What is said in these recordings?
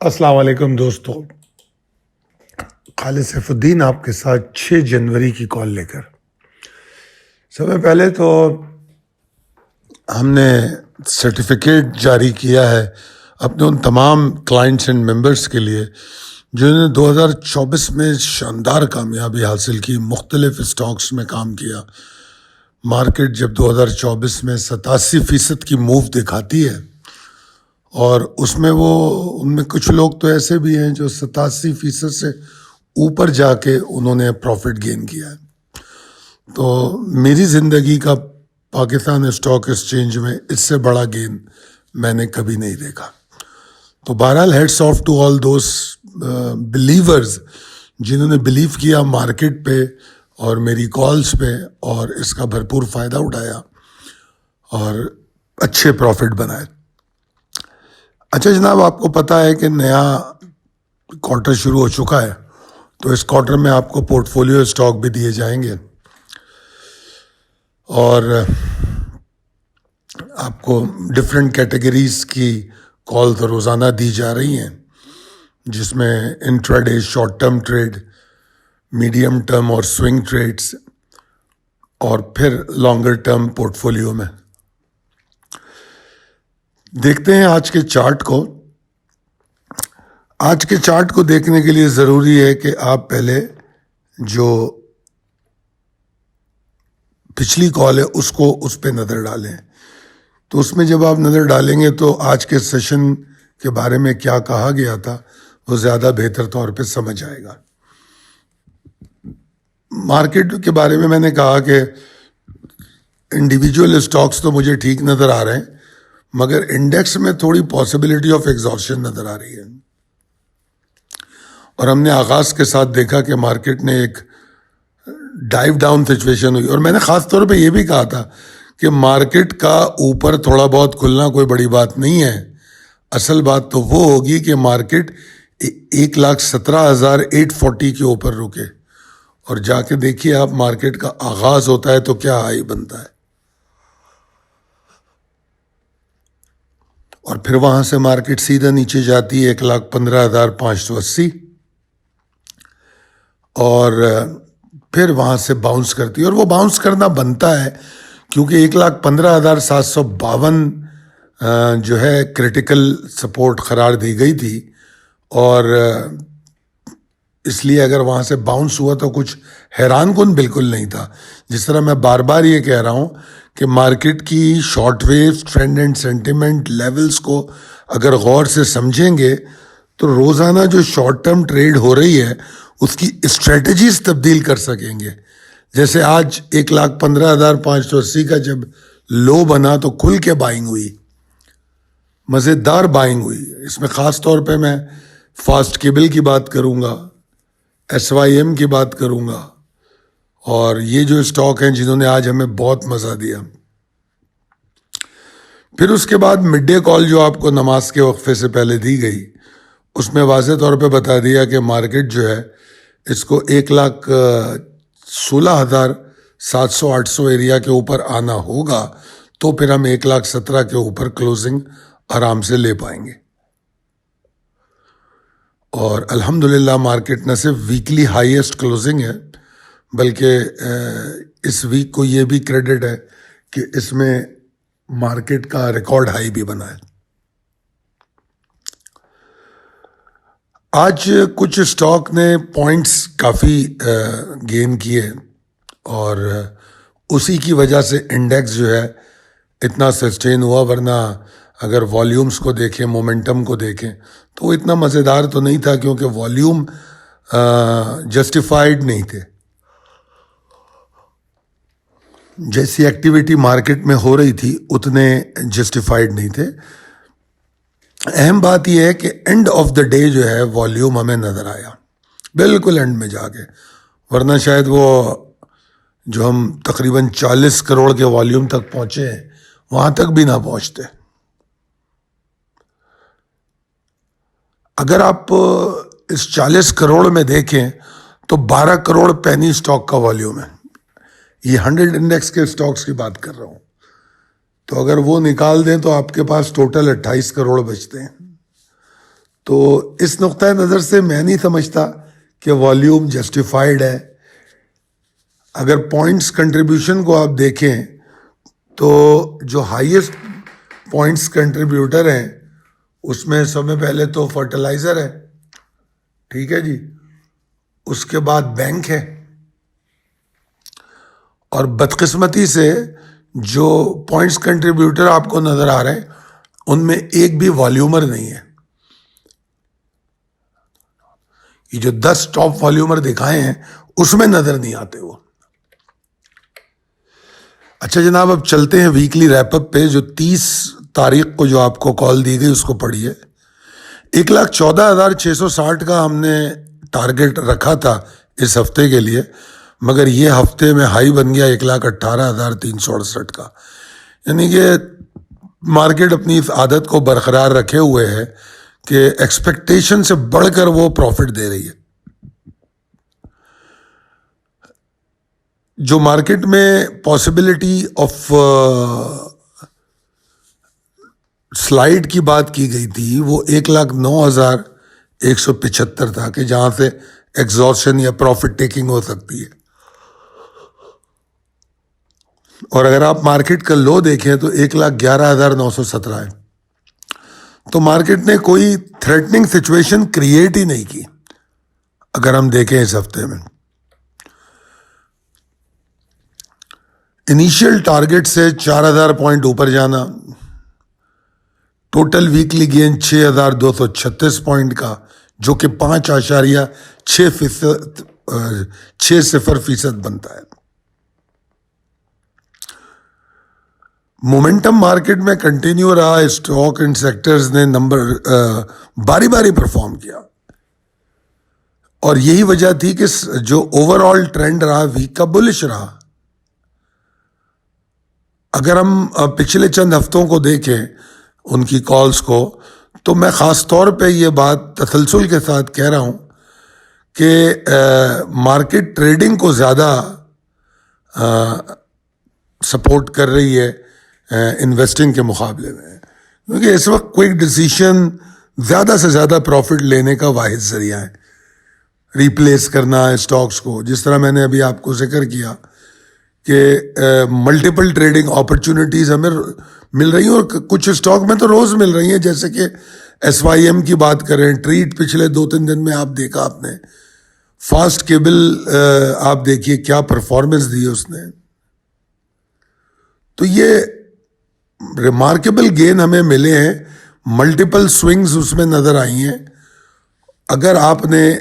السلام علیکم دوستو، خالد سیف الدین آپ کے ساتھ 6 جنوری کی کال لے کر۔ سب سے پہلے تو ہم نے سرٹیفکیٹ جاری کیا ہے اپنے ان تمام کلائنٹس اینڈ ممبرس کے لیے جنہوں نے 2024 میں شاندار کامیابی حاصل کی، مختلف اسٹاکس میں کام کیا۔ مارکیٹ جب 2024 میں 87% کی موو دکھاتی ہے اور اس میں ان میں کچھ لوگ تو ایسے بھی ہیں جو 87% سے اوپر جا کے انہوں نے پروفٹ گین کیا ہے، تو میری زندگی کا پاکستان اسٹاک ایکسچینج میں اس سے بڑا گین میں نے کبھی نہیں دیکھا۔ تو بہرحال hats off to all those believers جنہوں نے بلیو کیا مارکیٹ پہ اور میری کالز پہ اور اس کا بھرپور فائدہ اٹھایا اور اچھے پروفٹ بنائے۔ اچھا جناب، آپ کو پتہ ہے کہ نیا کوارٹر شروع ہو چکا ہے، تو اس کوارٹر میں آپ کو پورٹ فولیو اسٹاک بھی دیے جائیں گے اور آپ کو ڈفرینٹ کیٹیگریز کی کال تو روزانہ دی جا رہی ہیں، جس میں intraday, short term trade, medium term اور سوئنگ ٹریڈز، اور پھر لانگر ٹرم پورٹ فولیو میں۔ دیکھتے ہیں آج کے چارٹ کو۔ آج کے چارٹ کو دیکھنے کے لیے ضروری ہے کہ آپ پہلے جو پچھلی کال ہے اس پہ نظر ڈالیں۔ تو اس میں جب آپ نظر ڈالیں گے تو آج کے سیشن کے بارے میں کیا کہا گیا تھا وہ زیادہ بہتر طور پہ سمجھ آئے گا۔ مارکیٹ کے بارے میں نے کہا کہ انڈیویجول اسٹاکس تو مجھے ٹھیک نظر آ رہے ہیں، مگر انڈیکس میں تھوڑی پاسبلٹی آف ایگزاسشن نظر آ رہی ہے، اور ہم نے آغاز کے ساتھ دیکھا کہ مارکیٹ نے ایک ڈائیو ڈاؤن سچویشن ہوئی، اور میں نے خاص طور پہ یہ بھی کہا تھا کہ مارکیٹ کا اوپر تھوڑا بہت کھلنا کوئی بڑی بات نہیں ہے، اصل بات تو وہ ہوگی کہ مارکیٹ 1,17,840 کے اوپر رکے، اور جا کے دیکھیے آپ مارکیٹ کا آغاز ہوتا ہے تو کیا ہائی بنتا ہے، اور پھر وہاں سے مارکیٹ سیدھا نیچے جاتی ہے 1,15,580، اور پھر وہاں سے باؤنس کرتی ہے، اور وہ باؤنس کرنا بنتا ہے کیونکہ 1,15,752 جو ہے کریٹیکل سپورٹ قرار دی گئی تھی، اور اس لیے اگر وہاں سے باؤنس ہوا تو کچھ حیران کن بالکل نہیں تھا۔ جس طرح میں بار بار یہ کہہ رہا ہوں کہ مارکیٹ کی short views trend and sentiment levels کو اگر غور سے سمجھیں گے تو روزانہ جو شارٹ ٹرم ٹریڈ ہو رہی ہے اس کی اسٹریٹجیز تبدیل کر سکیں گے۔ جیسے آج 1,15,580 کا جب لو بنا تو کھل کے بائنگ ہوئی، مزیدار بائنگ ہوئی۔ اس میں خاص طور پہ میں فاسٹ کیبل کی بات کروں گا، SYM کی بات کروں گا، اور یہ جو اسٹاک ہیں جنہوں نے آج ہمیں بہت مزہ دیا۔ پھر اس کے بعد مڈ ڈے کال جو آپ کو نماز کے وقفے سے پہلے دی گئی، اس میں واضح طور پہ بتا دیا کہ مارکیٹ جو ہے اس کو 1,16,700-800 ایریا کے اوپر آنا ہوگا، تو پھر ہم 1,17,000 کے اوپر کلوزنگ آرام سے لے پائیں گے۔ اور الحمدللہ مارکیٹ نہ صرف ویکلی ہائیسٹ کلوزنگ ہے بلکہ اس ویک کو یہ بھی کریڈٹ ہے کہ اس میں مارکیٹ کا ریکارڈ ہائی بھی بنا ہے۔ آج کچھ اسٹاک نے پوائنٹس کافی گین کیے، اور اسی کی وجہ سے انڈیکس جو ہے اتنا سسٹین ہوا، ورنہ اگر والیومز کو دیکھیں، مومنٹم کو دیکھیں تو وہ اتنا مزیدار تو نہیں تھا، کیونکہ والیوم جسٹیفائڈ نہیں تھے۔ جیسی ایکٹیویٹی مارکیٹ میں ہو رہی تھی اتنے جسٹیفائڈ نہیں تھے۔ اہم بات یہ ہے کہ اینڈ آف دا ڈے جو ہے والیوم ہمیں نظر آیا بالکل اینڈ میں جا کے، ورنہ شاید وہ جو ہم تقریباً 40 کروڑ کے والیوم تک پہنچے ہیں وہاں تک بھی نہ پہنچتے۔ اگر آپ اس 40 کروڑ میں دیکھیں تو 12 کروڑ پینی اسٹاک کا والیوم ہے۔ یہ 100 انڈیکس کے اسٹاکس کی بات کر رہا ہوں، تو اگر وہ نکال دیں تو آپ کے پاس ٹوٹل 28 کروڑ بچتے ہیں۔ تو اس نقطۂ نظر سے میں نہیں سمجھتا کہ والیوم جسٹیفائڈ ہے. اگر پوائنٹس کنٹریبیوشن کو آپ دیکھیں تو جو ہائیسٹ پوائنٹس کنٹریبیوٹر ہیں اس میں سب سے پہلے تو فرٹیلائزر ہے, ٹھیک ہے جی, اس کے بعد بینک ہے, اور بدقسمتی سے جو پوائنٹس کنٹریبیوٹر آپ کو نظر آ رہے ہیں ان میں ایک بھی والیومر نہیں ہے. یہ جو 10 ٹاپ والیومر دکھائے ہیں اس میں نظر نہیں آتے وہ. اچھا جناب, اب چلتے ہیں ویکلی ریپ اپ پہ. جو 30 تاریخ کو جو آپ کو کال دی گئی اس کو پڑھیے. 1,14,660 کا ہم نے ٹارگٹ رکھا تھا اس ہفتے کے لیے, مگر یہ ہفتے میں ہائی بن گیا 1,18,368 کا. یعنی کہ مارکیٹ اپنی اس عادت کو برقرار رکھے ہوئے ہے کہ ایکسپیکٹیشن سے بڑھ کر وہ پروفٹ دے رہی ہے. جو مارکیٹ میں پاسبلٹی آف سلائڈ کی بات کی گئی تھی وہ 1,09,175 تھا کہ جہاں سے ایگزاسشن یا پروفٹ ٹیکنگ ہو سکتی ہے. اور اگر آپ مارکیٹ کا لو دیکھیں تو 1,11,917 ہے. تو مارکیٹ نے کوئی تھریٹننگ سچویشن کریٹ ہی نہیں کی اگر ہم دیکھیں اس ہفتے میں. انیشیل ٹارگٹ سے 4,000 پوائنٹ اوپر جانا, ٹوٹل ویکلی گین 6,236 پوائنٹ کا جو کہ 5.60% بنتا ہے. مومنٹم مارکیٹ میں کنٹینیو رہا, اسٹاک اینڈ سیکٹرز نے باری باری پرفارم کیا, اور یہی وجہ تھی کہ جو اوور آل ٹرینڈ رہا ویک کا بلش رہا. اگر ہم پچھلے چند ہفتوں کو دیکھیں ان کی کالز کو, تو میں خاص طور پہ یہ بات تسلسل کے ساتھ کہہ رہا ہوں کہ مارکیٹ ٹریڈنگ کو زیادہ سپورٹ کر رہی ہے انویسٹنگ کے مقابلے میں, کیونکہ اس وقت کوئک ڈیسیشن زیادہ سے زیادہ پروفٹ لینے کا واحد ذریعہ ہے, ریپلیس کرنا اسٹاکس کو. جس طرح میں نے ابھی آپ کو ذکر کیا کہ ملٹیپل ٹریڈنگ اپرچونیٹیز ہمیں مل رہی ہیں, اور کچھ اسٹاک میں تو روز مل رہی ہیں, جیسے کہ SYM کی بات کریں, ٹریٹ پچھلے 2-3 دن میں آپ دیکھا, آپ نے فاسٹ کیبل آپ دیکھیے کیا پرفارمنس دی ہے اس نے. تو یہ ریمارکیبل گین ہمیں ملے ہیں, ملٹیپل سوئنگز اس میں نظر آئی ہیں. اگر آپ نے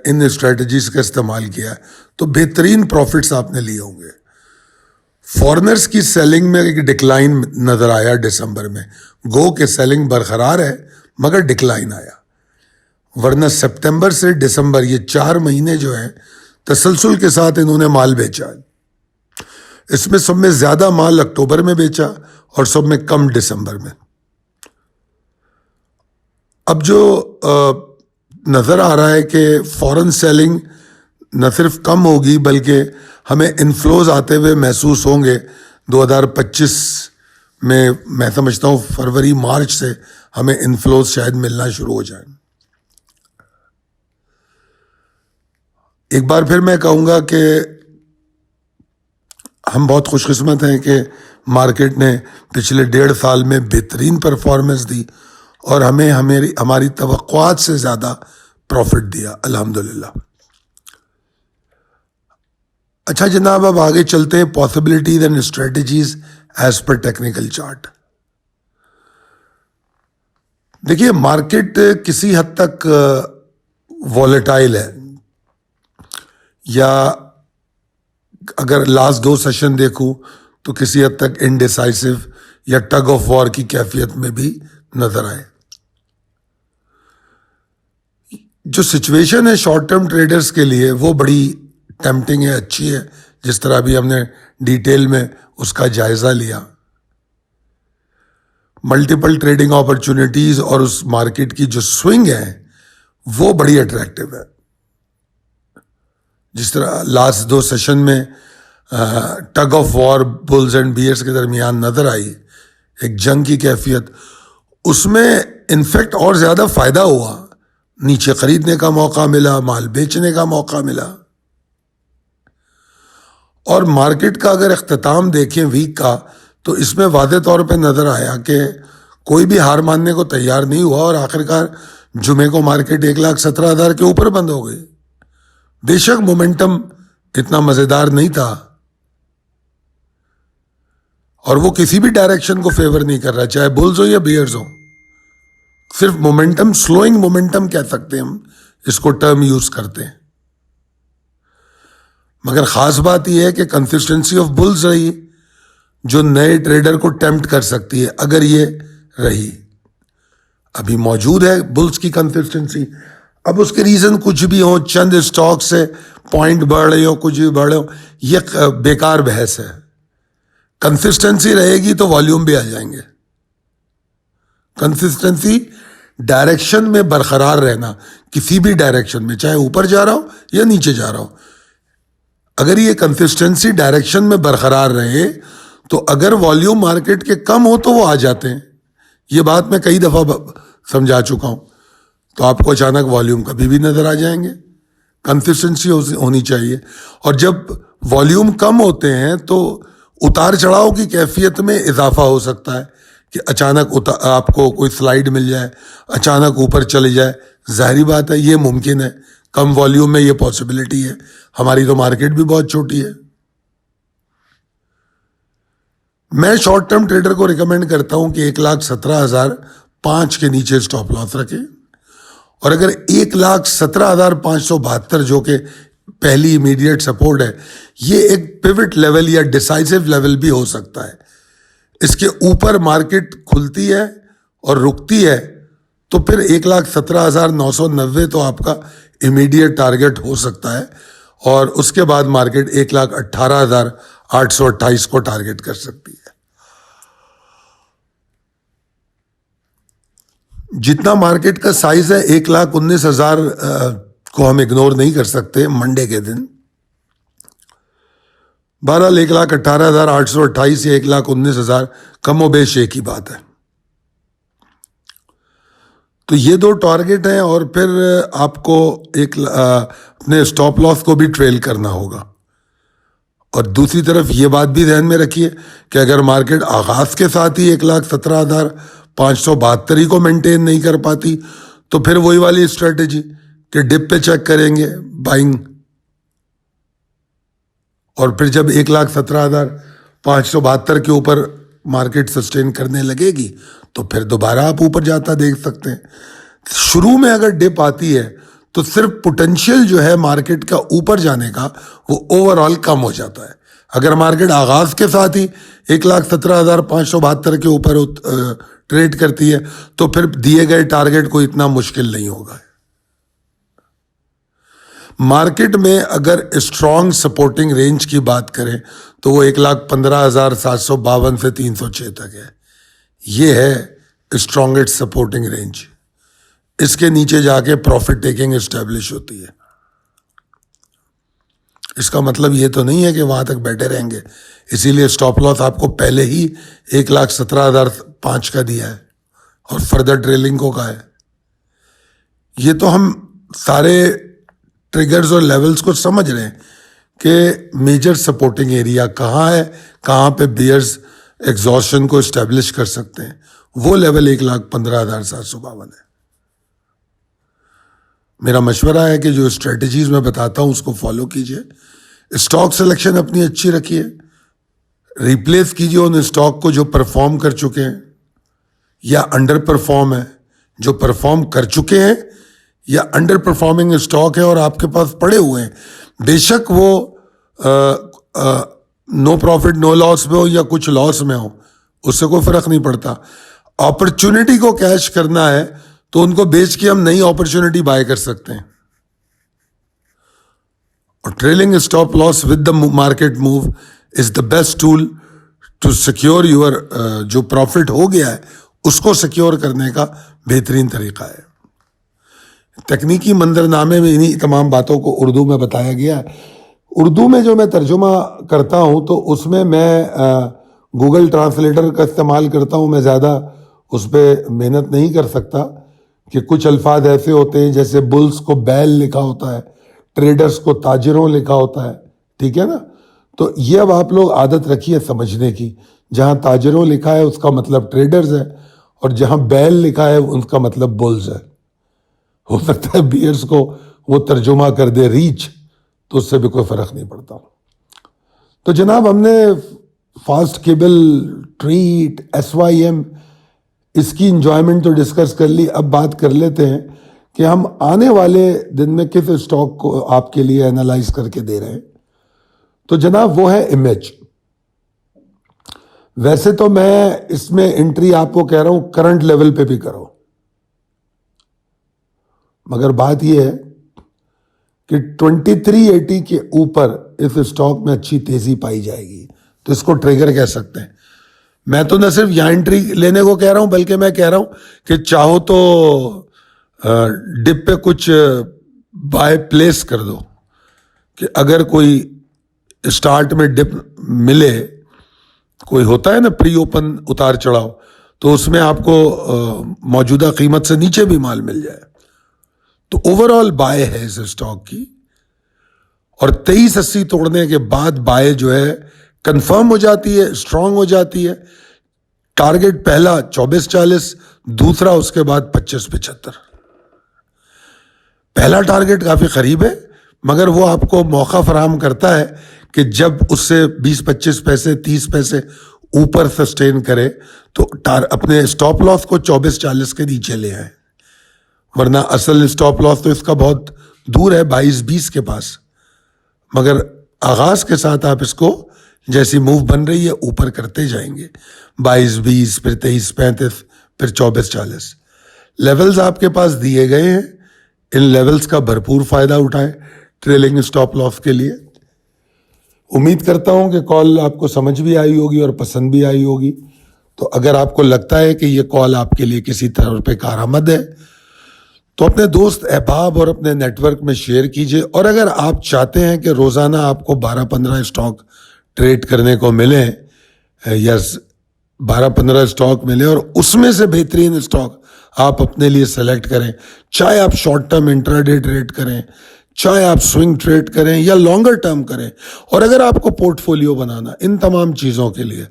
ان اسٹریٹجیز کا استعمال کیا تو بہترین پروفٹس آپ نے لیے ہوں گے. فورنرز کی سیلنگ میں ایک ڈکلائن نظر آیا دسمبر میں, گو کہ سیلنگ برقرار ہے مگر ڈکلائن آیا, ورنہ سپتمبر سے دسمبر یہ 4 مہینے جو ہیں تسلسل کے ساتھ انہوں نے مال بیچا. اس میں سب میں زیادہ مال اکتوبر میں بیچا اور سب میں کم دسمبر میں. اب جو نظر آ رہا ہے کہ فورن سیلنگ نہ صرف کم ہوگی بلکہ ہمیں انفلوز آتے ہوئے محسوس ہوں گے 2025 میں. میں سمجھتا ہوں فروری مارچ سے ہمیں انفلوز شاید ملنا شروع ہو جائیں. ایک بار پھر میں کہوں گا کہ ہم بہت خوش قسمت ہیں کہ مارکیٹ نے پچھلے 1.5 سال میں بہترین پرفارمنس دی اور ہمیں ہماری توقعات سے زیادہ پروفٹ دیا الحمدللہ. اچھا جناب, اب آگے چلتے ہیں possibilities and strategies as per technical chart. دیکھیے مارکیٹ کسی حد تک والیٹائل ہے, یا اگر لاسٹ 2 سیشن دیکھوں تو کسی حد تک انڈیسائسو یا ٹگ آف وار کی کیفیت میں بھی نظر آئے. جو سچویشن ہے شارٹ ٹرم ٹریڈرز کے لیے وہ بڑی ٹیمپٹنگ ہے, اچھی ہے, جس طرح بھی ہم نے ڈیٹیل میں اس کا جائزہ لیا. ملٹیپل ٹریڈنگ اپرچونیٹیز اور اس مارکیٹ کی جو سوئنگ ہے وہ بڑی اٹریکٹیو ہے. جس طرح لاسٹ 2 سیشن میں tug of war bulls and bears کے درمیان نظر آئی, ایک جنگ کی کیفیت, اس میں انفیکٹ اور زیادہ فائدہ ہوا, نیچے خریدنے کا موقع ملا, مال بیچنے کا موقع ملا. اور مارکیٹ کا اگر اختتام دیکھیں ویک کا, تو اس میں واضح طور پہ نظر آیا کہ کوئی بھی ہار ماننے کو تیار نہیں ہوا, اور آخرکار جمعے کو مارکیٹ 1,17,000 کے اوپر بند ہو گئی. بے شک مومنٹم اتنا مزیدار نہیں تھا, اور وہ کسی بھی ڈائریکشن کو فیور نہیں کر رہا, چاہے بلز ہو یا بیئرز ہو. صرف مومنٹم, سلوئنگ مومنٹم کہہ سکتے ہیں ہم اس کو, ٹرم یوز کرتے ہیں. مگر خاص بات یہ ہے کہ کنسسٹنسی آف بلز رہی, جو نئے ٹریڈر کو ٹیمپٹ کر سکتی ہے. اگر یہ رہی, ابھی موجود ہے بلز کی کنسسٹنسی. اب اس کے ریزن کچھ بھی ہوں, چند اسٹاک سے پوائنٹ بڑھ رہے ہو, کچھ بھی بڑھ رہے ہو, یہ بیکار بحث ہے. کنسسٹنسی رہے گی تو والیوم بھی آ جائیں گے. کنسسٹنسی ڈائریکشن میں برقرار رہنا, کسی بھی ڈائریکشن میں, چاہے اوپر جا رہا ہو یا نیچے جا رہا ہو, اگر یہ کنسسٹنسی ڈائریکشن میں برقرار رہے تو اگر والیوم مارکیٹ کے کم ہو تو وہ آ جاتے ہیں. یہ بات میں کئی دفعہ سمجھا چکا ہوں. تو آپ کو اچانک والیوم کبھی بھی نظر آ جائیں گے. کنسسٹنسی ہونی چاہیے. اور جب والیوم کم ہوتے ہیں تو اتار چڑھاؤ کی کیفیت میں اضافہ ہو سکتا ہے, کہ اچانک آپ کو کوئی سلائیڈ مل جائے, اچانک اوپر چلی جائے. ظاہری بات ہے یہ ممکن ہے, کم والیوم میں یہ پاسبلٹی ہے. ہماری تو مارکیٹ بھی بہت چھوٹی ہے. میں شارٹ ٹرم ٹریڈر کو ریکمینڈ کرتا ہوں کہ 1,17,005 کے نیچے سٹاپ لاس رکھیں, اور اگر 1,17,572 جو کہ پہلی امیڈیٹ سپورٹ ہے, یہ ایک پیوٹ لیول یا ڈیسائسو لیول بھی ہو سکتا ہے. اس کے اوپر مارکیٹ کھلتی ہے اور رکتی ہے تو پھر 1,17,990 تو آپ کا امیڈیٹ ٹارگٹ ہو سکتا ہے, اور اس کے بعد مارکیٹ 1,18,828 کو ٹارگٹ کر سکتی ہے. جتنا مارکیٹ کا سائز ہے 1,19,000 کو ہم اگنور نہیں کر سکتے منڈے کے دن. بہرحال 1,18,828 یا 1,19,000 کم و بیش ایک ہی بات ہے. تو یہ دو ٹارگٹ ہیں, اور پھر آپ کو اپنے اسٹاپ لاس کو بھی ٹریل کرنا ہوگا. اور دوسری طرف یہ بات بھی ذہن میں رکھیے کہ اگر مارکیٹ آغاز کے ساتھ ہی 1,17,572 کو مینٹین نہیں کر پاتی تو پھر وہی والی اسٹریٹجی کہ ڈپ پہ چیک کریں گے بائنگ, اور پھر جب 1,17,572 کے اوپر مارکیٹ سسٹین کرنے لگے گی تو پھر دوبارہ آپ اوپر جاتا دیکھ سکتے ہیں. شروع میں اگر ڈپ آتی ہے تو صرف پوٹینشیل جو ہے مارکیٹ کا اوپر جانے کا وہ اوور آل کم ہو جاتا ہے. اگر مارکیٹ آغاز کے ساتھ ہی 1,17,572 کے اوپر ٹریڈ کرتی ہے تو پھر دیے گئے ٹارگٹ کو اتنا مشکل نہیں ہوگا. مارکیٹ میں اگر اسٹرانگ سپورٹنگ رینج کی بات کریں تو وہ 1,15,752 سے 306 تک ہے. یہ ہے اسٹرانگسٹ سپورٹنگ رینج. اس کے نیچے جا کے پروفٹ ٹیکنگ اسٹیبلش ہوتی ہے. اس کا مطلب یہ تو نہیں ہے کہ وہاں تک بیٹھے رہیں گے, اسی لیے سٹاپ لاس آپ کو پہلے ہی 1,17,005 کا دیا ہے اور فردر ٹریلنگ کو کہا ہے. یہ تو ہم سارے ٹریگرز اور لیولز کو سمجھ رہے ہیں کہ میجر سپورٹنگ ایریا کہاں ہے, کہاں پہ بیئرز ایگزاسشن کو اسٹیبلش کر سکتے ہیں. وہ لیول 1,15,752 ہے. میرا مشورہ ہے کہ جو اسٹریٹجیز میں بتاتا ہوں اس کو فالو کیجئے. اسٹاک سلیکشن اپنی اچھی رکھیے, ریپلیس کیجئے ان اسٹاک کو جو پرفارم کر چکے ہیں یا انڈر پرفارم ہے. جو پرفارم کر چکے ہیں یا انڈر پرفارمنگ اسٹاک ہے اور آپ کے پاس پڑے ہوئے ہیں, بے شک وہ نو پروفٹ نو لاس میں ہو یا کچھ لاس میں ہو, اس سے کوئی فرق نہیں پڑتا. اپرچونٹی کو کیش کرنا ہے تو ان کو بیچ کے ہم نئی اپرچونٹی بائی کر سکتے ہیں. اور trailing stop loss with the market move is the best tool to secure your, جو پروفٹ ہو گیا ہے اس کو سیکیور کرنے کا بہترین طریقہ ہے. تکنیکی منظرنامے میں انہی تمام باتوں کو اردو میں بتایا گیا ہے. اردو میں جو میں ترجمہ کرتا ہوں تو اس میں گوگل ٹرانسلیٹر کا استعمال کرتا ہوں. میں زیادہ اس پہ محنت نہیں کر سکتا کہ کچھ الفاظ ایسے ہوتے ہیں جیسے بلز کو بیل لکھا ہوتا ہے, ٹریڈرز کو تاجروں لکھا ہوتا ہے, ٹھیک ہے نا. تو یہ اب آپ لوگ عادت رکھیے سمجھنے کی, جہاں تاجروں لکھا ہے اس کا مطلب ٹریڈرز ہے, اور جہاں بیل لکھا ہے ان کا مطلب بلز ہے. ہو سکتا ہے بیئرز کو وہ ترجمہ کر دے ریچ, تو اس سے بھی کوئی فرق نہیں پڑتا. تو جناب ہم نے فاسٹ کیبل, ٹریٹ, SYM اس کی انجوائمنٹ تو ڈسکس کر لی. اب بات کر لیتے ہیں کہ ہم آنے والے دن میں کس اسٹاک کو آپ کے لیے اینالائز کر کے دے رہے ہیں. تو جناب وہ ہے امیج. ویسے تو میں اس میں انٹری آپ کو کہہ رہا ہوں کرنٹ لیول پہ بھی کرو, مگر بات یہ ہے کہ 2380 کے اوپر اس اسٹاک میں اچھی تیزی پائی جائے گی, تو اس کو ٹریگر کہہ سکتے ہیں. میں تو نہ صرف یہاں انٹری لینے کو کہہ رہا ہوں, بلکہ میں کہہ رہا ہوں کہ چاہو تو ڈپ پہ کچھ بائی پلیس کر دو, کہ اگر کوئی اسٹارٹ میں ڈپ ملے, کوئی ہوتا ہے نا پری اوپن اتار چڑھاؤ, تو اس میں آپ کو موجودہ قیمت سے نیچے بھی مال مل جائے, تو اوور آل بائے ہے اس اسٹاک کی. اور 2380 توڑنے کے بعد بائے جو ہے کنفرم ہو جاتی ہے, اسٹرانگ ہو جاتی ہے. ٹارگٹ پہلا 2440, دوسرا اس کے بعد 2575. پہلا ٹارگٹ کافی قریب ہے, مگر وہ آپ کو موقع فراہم کرتا ہے کہ جب اس سے 20-25 پیسے 30 پیسے اوپر سسٹین کرے تو اپنے اسٹاپ لاس کو 2440 کے نیچے لے آئے. ورنہ اصل اسٹاپ لاس تو اس کا بہت دور ہے, 22-20 کے پاس. مگر آغاز کے ساتھ آپ اس کو جیسی موو بن رہی ہے اوپر کرتے جائیں گے, 22-20, پھر 23-35, پھر 24-40. لیولز آپ کے پاس دیے گئے ہیں, ان لیولز کا بھرپور فائدہ اٹھائیں ٹریلنگ اسٹاپ لاس کے لیے. امید کرتا ہوں کہ کال آپ کو سمجھ بھی آئی ہوگی اور پسند بھی آئی ہوگی. تو اگر آپ کو لگتا ہے کہ یہ کال آپ کے لیے کسی طرح پہ کارآمد ہے تو اپنے دوست احباب اور اپنے نیٹ ورک میں شیئر کیجئے. اور اگر آپ چاہتے ہیں کہ روزانہ آپ کو 12-15 اسٹاک ٹریڈ کرنے کو ملیں, یا 12-15 اسٹاک ملیں اور اس میں سے بہترین اسٹاک آپ اپنے لیے سلیکٹ کریں, چاہے آپ شارٹ ٹرم انٹراڈے ٹریڈ کریں, چاہے آپ سوئنگ ٹریڈ کریں یا لانگر ٹرم کریں, اور اگر آپ کو پورٹ فولیو بنانا, ان تمام چیزوں کے لیے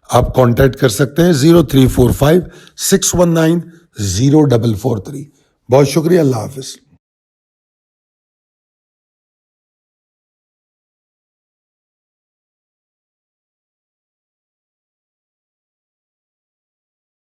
آپ کانٹیکٹ کر سکتے ہیں 0345 619 0443. بہت شکریہ, اللہ حافظ.